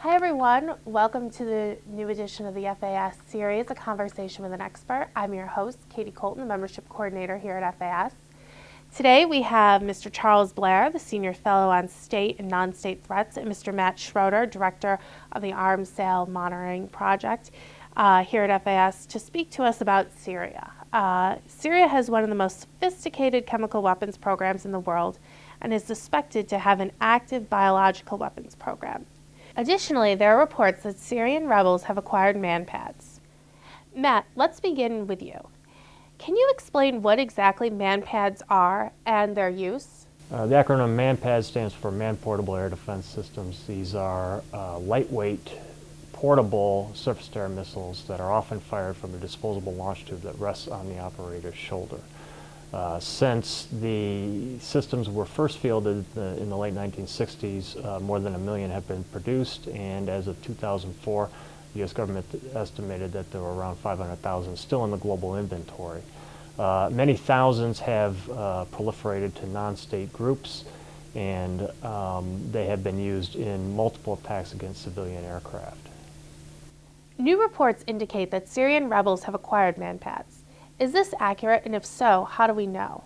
Hi everyone, welcome to the new edition of the FAS series, A Conversation with an Expert. I'm your host, Katie Colton, the Membership Coordinator here at FAS. Today we have Mr. Charles Blair, the Senior Fellow on State and Non-State Threats, and Mr. Matt Schroeder, Director of the Arms Sale Monitoring Project here at FAS to speak to us about Syria. Syria has one of the most sophisticated chemical weapons programs in the world and is suspected to have an active biological weapons program. Additionally, there are reports that Syrian rebels have acquired man-pads. Matt, let's begin with you. Can you explain what exactly man-pads are and their use? The acronym MANPAD stands for Man-Portable Air Defense Systems. These are lightweight, portable surface-to-air missiles that are often fired from a disposable launch tube that rests on the operator's shoulder. Since the systems were first fielded in the late 1960s, more than 1 million have been produced, and as of 2004, the U.S. government estimated that there were around 500,000 still in the global inventory. Many thousands have proliferated to non-state groups, and they have been used in multiple attacks against civilian aircraft. New reports indicate that Syrian rebels have acquired man-pads. Is this accurate, and if so, how do we know?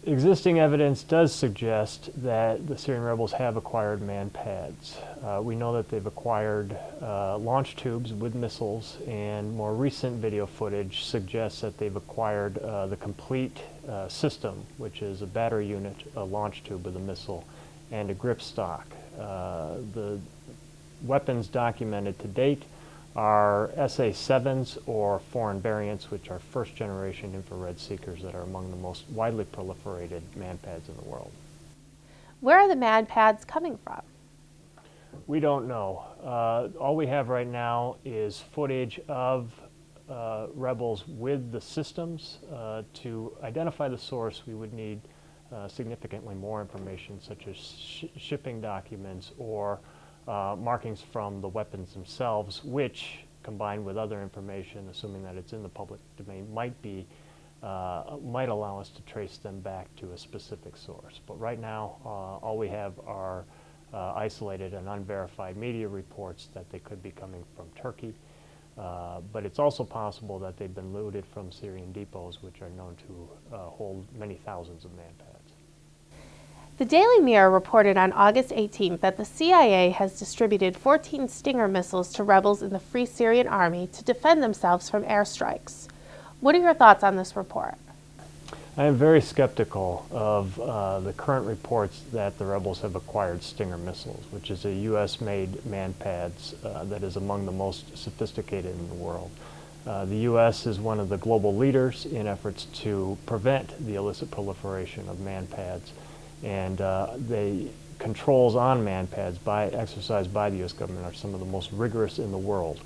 Existing evidence does suggest that the Syrian rebels have acquired man-pads. We know that they've acquired launch tubes with missiles, and more recent video footage suggests that they've acquired the complete system, which is a battery unit, a launch tube with a missile, and a grip stock. The weapons documented to date are SA-7s or foreign variants, which are first-generation infrared seekers that are among the most widely proliferated man-pads in the world. Where are the man-pads coming from? We don't know. All we have right now is footage of rebels with the systems. To identify the source, we would need significantly more information, such as shipping documents or markings from the weapons themselves, which, combined with other information, assuming that it's in the public domain, might allow us to trace them back to a specific source. But right now, all we have are isolated and unverified media reports that they could be coming from Turkey. But it's also possible that they've been looted from Syrian depots, which are known to hold many thousands of man-pads. The Daily Mirror reported on August 18th that the CIA has distributed 14 Stinger missiles to rebels in the Free Syrian Army to defend themselves from airstrikes. What are your thoughts on this report? I am very skeptical of the current reports that the rebels have acquired Stinger missiles, which is a U.S.-made man-pads that is among the most sophisticated in the world. The U.S. is one of the global leaders in efforts to prevent the illicit proliferation of man-pads. And the controls on man-pads exercised by the U.S. government are some of the most rigorous in the world.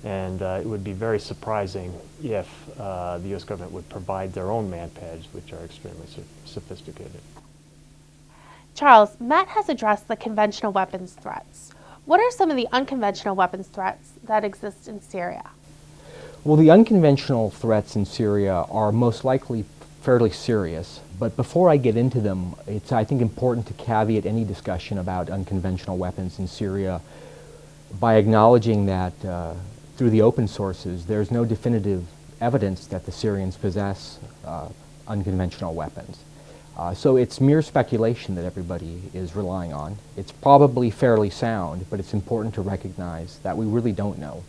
And it would be very surprising if the U.S. government would provide their own man-pads, which are extremely sophisticated. Charles, Matt has addressed the conventional weapons threats. What are some of the unconventional weapons threats that exist in Syria? Well, the unconventional threats in Syria are most likely fairly serious, but before I get into them, it's, I think, important to caveat any discussion about unconventional weapons in Syria by acknowledging that through the open sources, there's no definitive evidence that the Syrians possess unconventional weapons. So it's mere speculation that everybody is relying on. It's probably fairly sound, but it's important to recognize that we really don't know.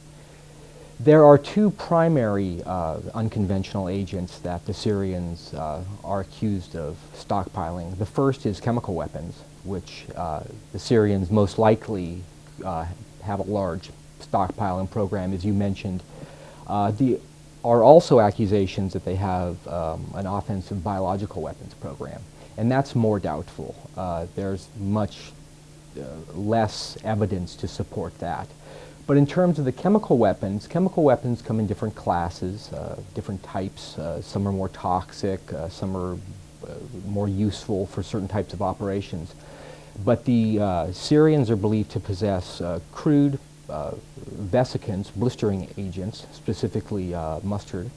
There are two primary unconventional agents that the Syrians are accused of stockpiling. The first is chemical weapons, which the Syrians most likely have a large stockpiling program, as you mentioned. There are also accusations that they have an offensive biological weapons program, and that's more doubtful. There's much less evidence to support that. But in terms of the chemical weapons come in different classes, different types. Some are more toxic, some are more useful for certain types of operations. But the Syrians are believed to possess crude vesicants, blistering agents, specifically mustard,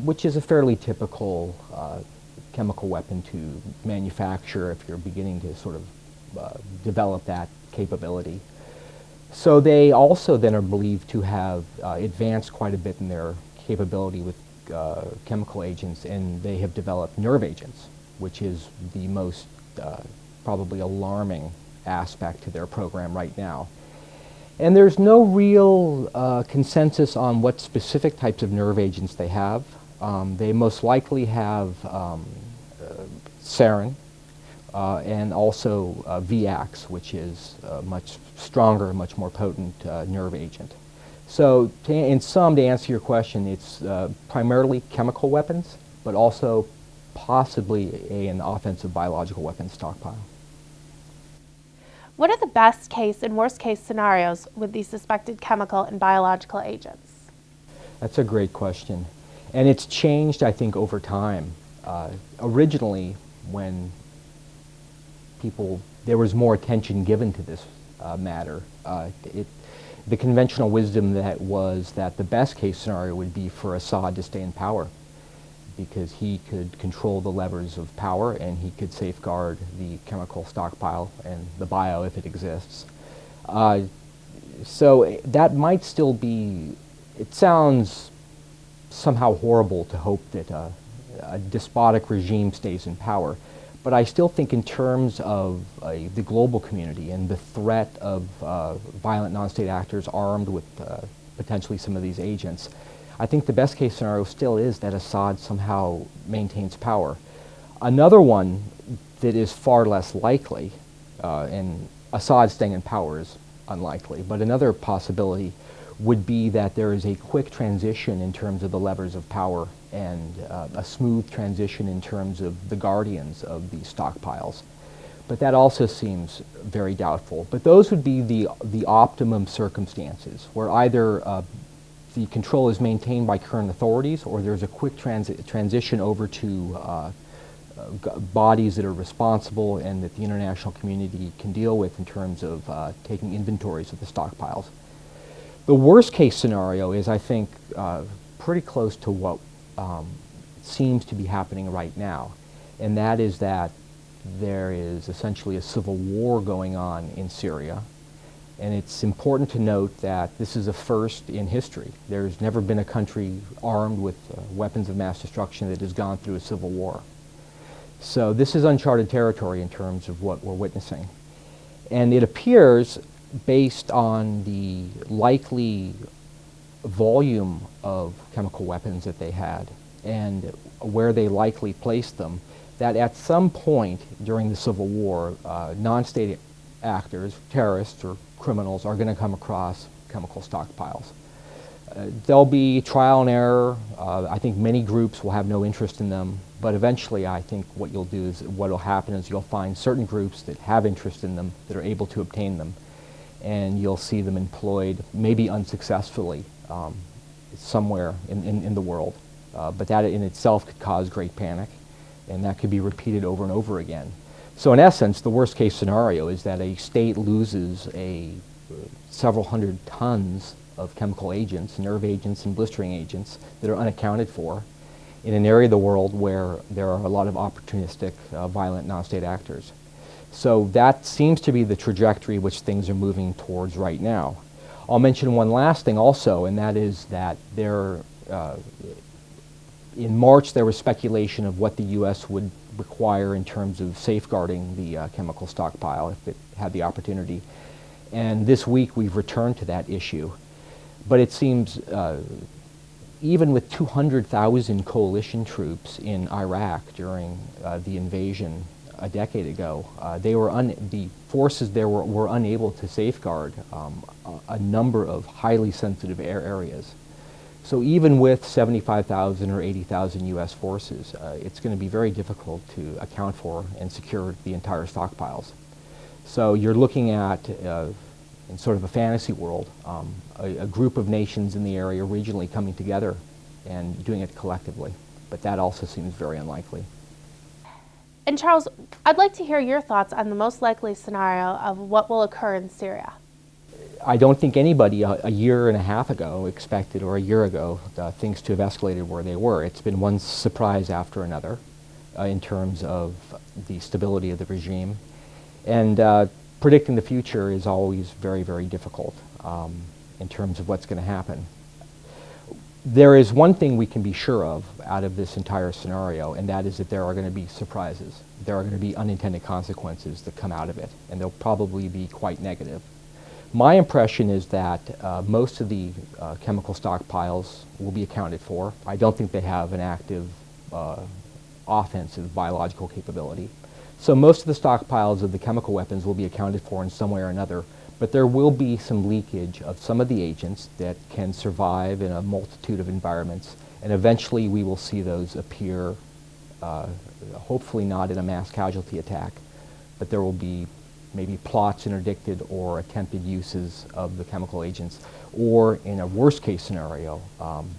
which is a fairly typical chemical weapon to manufacture if you're beginning to sort of develop that capability. So they also then are believed to have advanced quite a bit in their capability with chemical agents, and they have developed nerve agents, which is the most probably alarming aspect to their program right now. And there's no real consensus on what specific types of nerve agents they have. They most likely have sarin and also VX, which is a much stronger, much more potent nerve agent. So in sum, to answer your question, it's primarily chemical weapons, but also possibly an offensive biological weapons stockpile. What are the best case and worst case scenarios with these suspected chemical and biological agents? That's a great question. And it's changed, I think, over time. Originally, when there was more attention given to this matter, the conventional wisdom was that the best case scenario would be for Assad to stay in power, because he could control the levers of power and he could safeguard the chemical stockpile and the bio if it exists. So that might still be, it sounds somehow horrible to hope that a despotic regime stays in power, but I still think in terms of the global community and the threat of violent non-state actors armed with potentially some of these agents, I think the best case scenario still is that Assad somehow maintains power. Another one that is far less likely, and Assad staying in power is unlikely, but another possibility would be that there is a quick transition in terms of the levers of power and a smooth transition in terms of the guardians of these stockpiles. But that also seems very doubtful. But those would be the optimum circumstances, where either the control is maintained by current authorities, or there's a quick transition over to bodies that are responsible and that the international community can deal with in terms of taking inventories of the stockpiles. The worst case scenario is, I think, pretty close to what seems to be happening right now, and that is that there is essentially a civil war going on in Syria. And it's important to note that this is a first in history. There's never been a country armed with weapons of mass destruction that has gone through a civil war. So this is uncharted territory in terms of what we're witnessing. And it appears, based on the likely volume of chemical weapons that they had and where they likely placed them, that at some point during the Civil War, non-state actors, terrorists or criminals, are going to come across chemical stockpiles. There'll be trial and error. I think many groups will have no interest in them, but eventually I think what will happen is you'll find certain groups that have interest in them, that are able to obtain them, and you'll see them employed, maybe unsuccessfully, somewhere in the world. But that in itself could cause great panic, and that could be repeated over and over again. So in essence, the worst case scenario is that a state loses several hundred tons of chemical agents, nerve agents and blistering agents that are unaccounted for in an area of the world where there are a lot of opportunistic, violent non-state actors. So that seems to be the trajectory which things are moving towards right now. I'll mention one last thing also, and that is that in March there was speculation of what the U.S. would require in terms of safeguarding the chemical stockpile if it had the opportunity. And this week we've returned to that issue. But it seems even with 200,000 coalition troops in Iraq during the invasion a decade ago, the forces there were unable to safeguard a number of highly sensitive areas. So even with 75,000 or 80,000 U.S. forces, it's going to be very difficult to account for and secure the entire stockpiles. So you're looking at, in sort of a fantasy world, a group of nations in the area regionally coming together and doing it collectively. But that also seems very unlikely. And Charles, I'd like to hear your thoughts on the most likely scenario of what will occur in Syria. I don't think anybody a year and a half ago expected, or a year ago, things to have escalated where they were. It's been one surprise after another in terms of the stability of the regime. And predicting the future is always very, very difficult in terms of what's going to happen. There is one thing we can be sure of out of this entire scenario, and that is that there are going to be surprises. There are going to be unintended consequences that come out of it, and they'll probably be quite negative. My impression is that most of the chemical stockpiles will be accounted for. I don't think they have an active offensive biological capability. So most of the stockpiles of the chemical weapons will be accounted for in some way or another, but there will be some leakage of some of the agents that can survive in a multitude of environments, and eventually we will see those appear, hopefully not in a mass casualty attack, but there will be maybe plots interdicted or attempted uses of the chemical agents, or in a worst case scenario,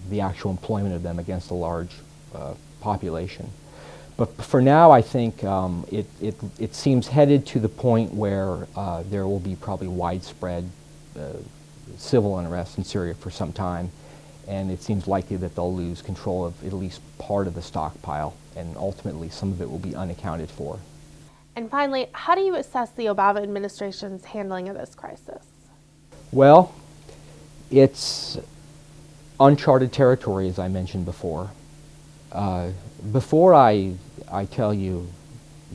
the actual employment of them against a large population. But for now, I think it seems headed to the point where there will be probably widespread civil unrest in Syria for some time, and it seems likely that they'll lose control of at least part of the stockpile, and ultimately some of it will be unaccounted for. And finally, how do you assess the Obama administration's handling of this crisis? Well, it's uncharted territory, as I mentioned before. Before I tell you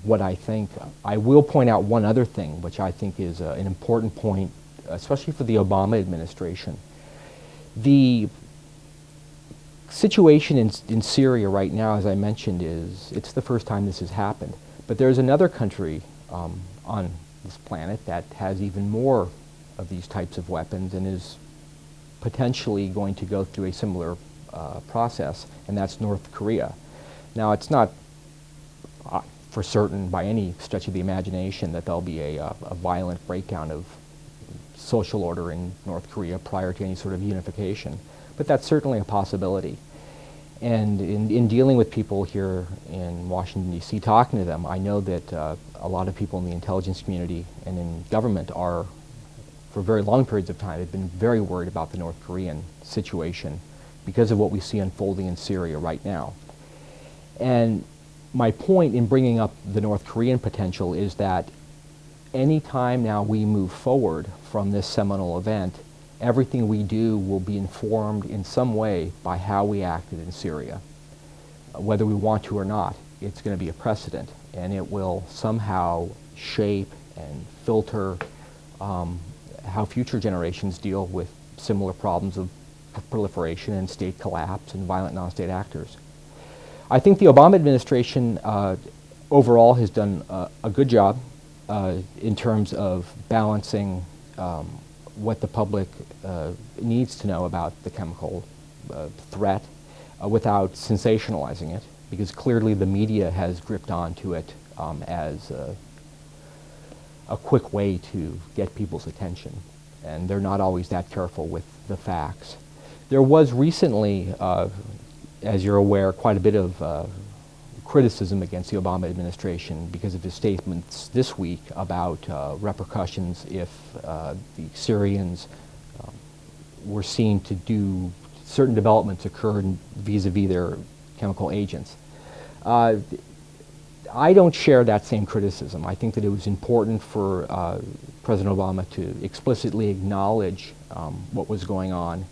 what I think, I will point out one other thing, which I think is an important point, especially for the Obama administration. The situation in Syria right now, as I mentioned, it's the first time this has happened. But there's another country on this planet that has even more of these types of weapons and is potentially going to go through a similar process, and that's North Korea. Now, it's not for certain by any stretch of the imagination that there'll be a violent breakdown of social order in North Korea prior to any sort of unification, but that's certainly a possibility. And in dealing with people here in Washington, D.C., talking to them, I know that a lot of people in the intelligence community and in government are, for very long periods of time, have been very worried about the North Korean situation because of what we see unfolding in Syria right now. And my point in bringing up the North Korean potential is that any time now we move forward from this seminal event, everything we do will be informed in some way by how we acted in Syria. Whether we want to or not, it's going to be a precedent, and it will somehow shape and filter how future generations deal with similar problems of proliferation and state collapse and violent non-state actors. I think the Obama administration overall has done a good job in terms of balancing what the public needs to know about the chemical threat without sensationalizing it, because clearly the media has gripped onto it as a quick way to get people's attention, and they're not always that careful with the facts. There was recently, as you're aware, quite a bit of criticism against the Obama administration because of his statements this week about repercussions if the Syrians were seen to do certain developments occurred vis-a-vis their chemical agents. I don't share that same criticism. I think that it was important for President Obama to explicitly acknowledge what was going on.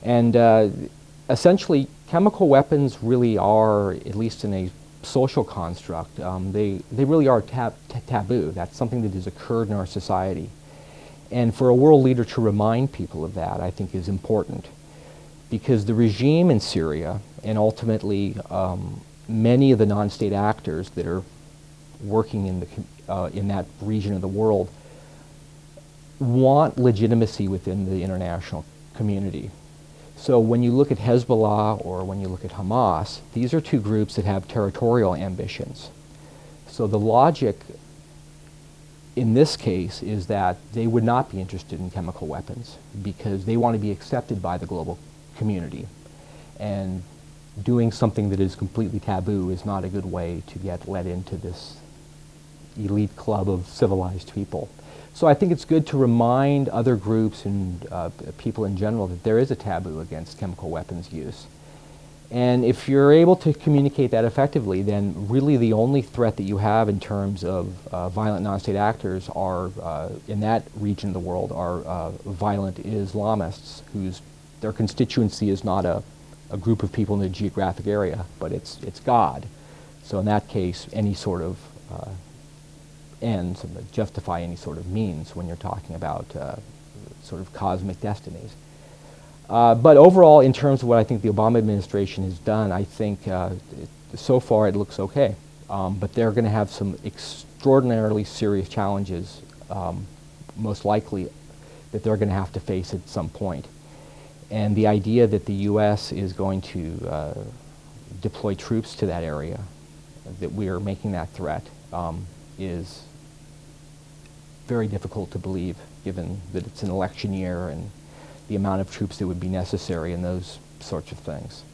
And essentially, chemical weapons really are, at least in a social construct, they really are taboo. That's something that has occurred in our society. And for a world leader to remind people of that, I think, is important. Because the regime in Syria, and ultimately many of the non-state actors that are working in that region of the world, want legitimacy within the international community. So when you look at Hezbollah or when you look at Hamas, these are two groups that have territorial ambitions. So the logic in this case is that they would not be interested in chemical weapons because they want to be accepted by the global community. And doing something that is completely taboo is not a good way to get let into this elite club of civilized people. So I think it's good to remind other groups and people in general that there is a taboo against chemical weapons use. And if you're able to communicate that effectively, then really the only threat that you have in terms of violent non-state actors are, in that region of the world, are violent Islamists whose their constituency is not a group of people in a geographic area, but it's God. So in that case, any sort of ends justify any sort of means when you're talking about sort of cosmic destinies. But overall, in terms of what I think the Obama administration has done, I think so far it looks okay. But they're going to have some extraordinarily serious challenges, most likely, that they're going to have to face at some point. And the idea that the U.S. is going to deploy troops to that area, that we are making that threat, is very difficult to believe, given that it's an election year and the amount of troops that would be necessary and those sorts of things.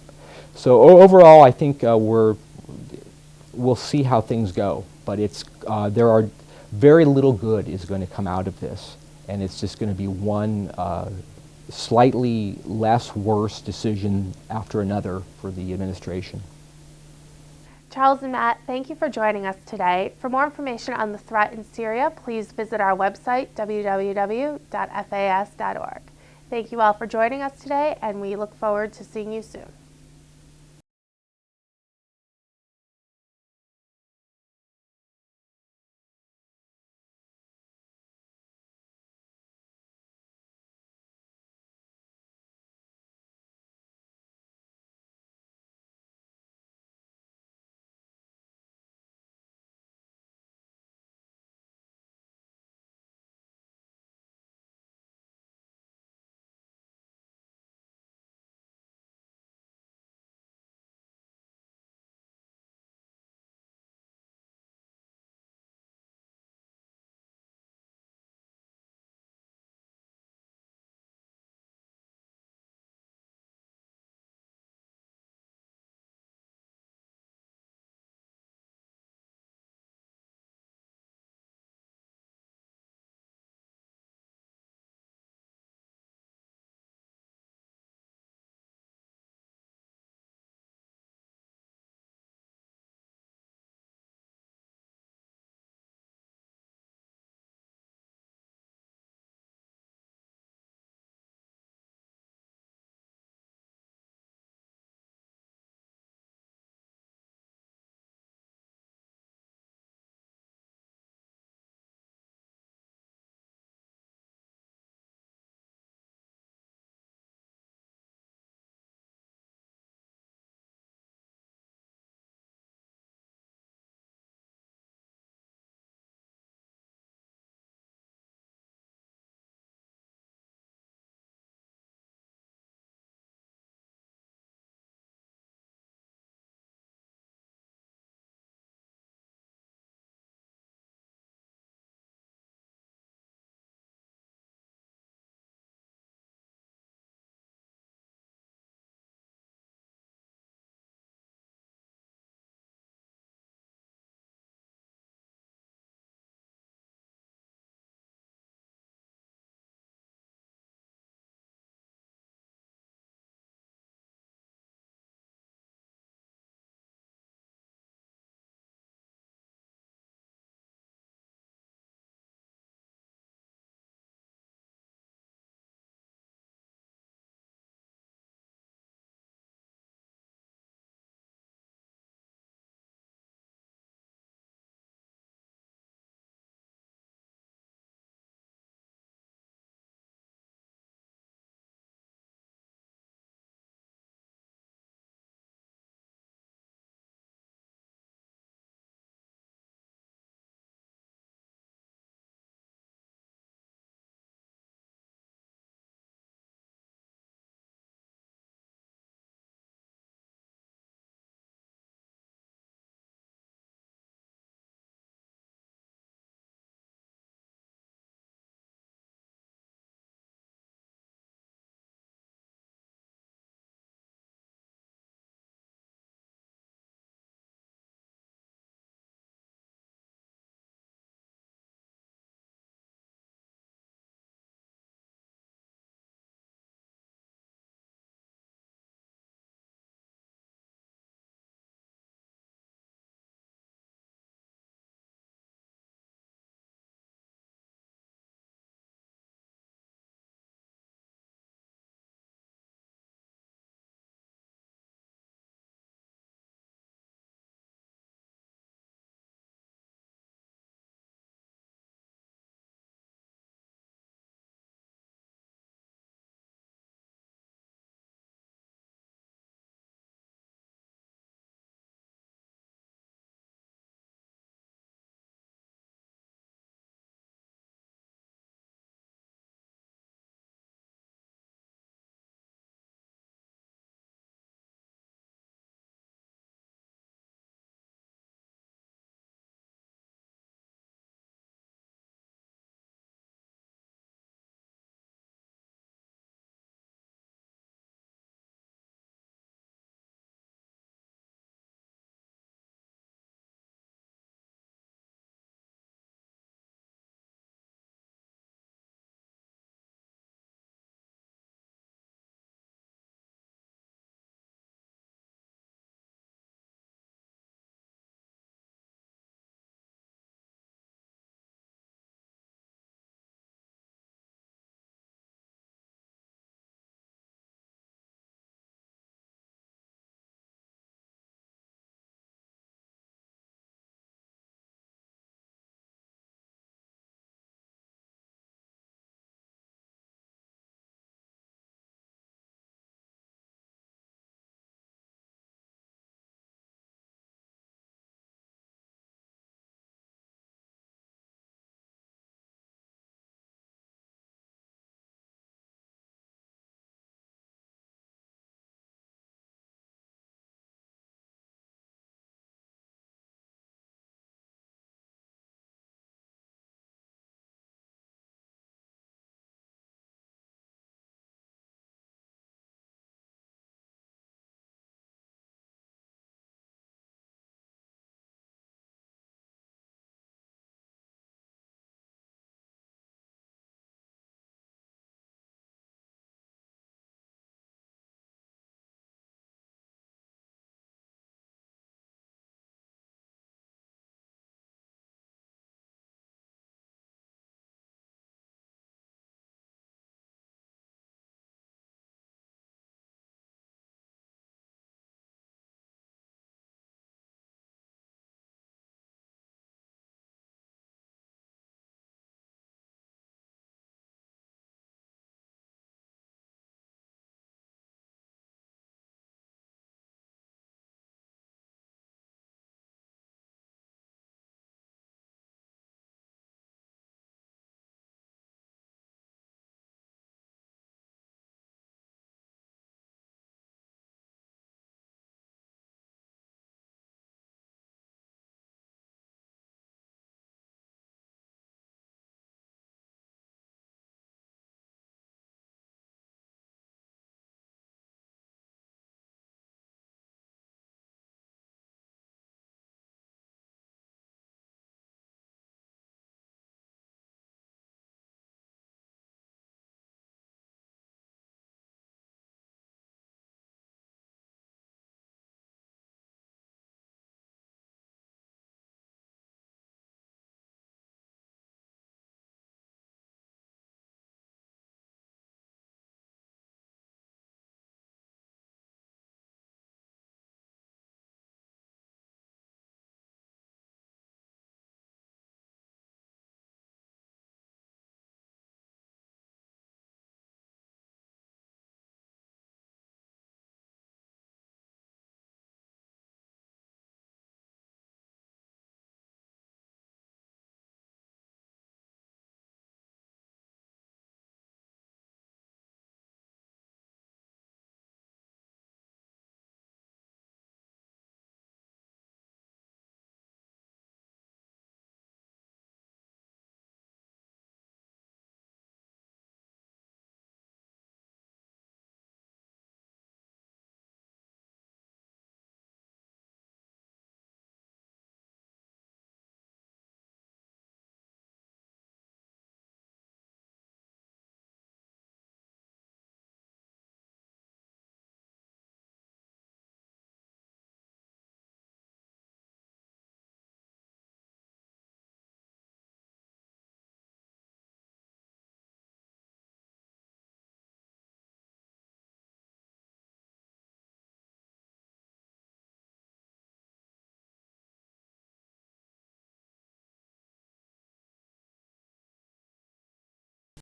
So overall, I think we'll see how things go, but there are very little good is going to come out of this, and it's just going to be one slightly less worse decision after another for the administration. Charles and Matt, thank you for joining us today. For more information on the threat in Syria, please visit our website, www.fas.org. Thank you all for joining us today, and we look forward to seeing you soon.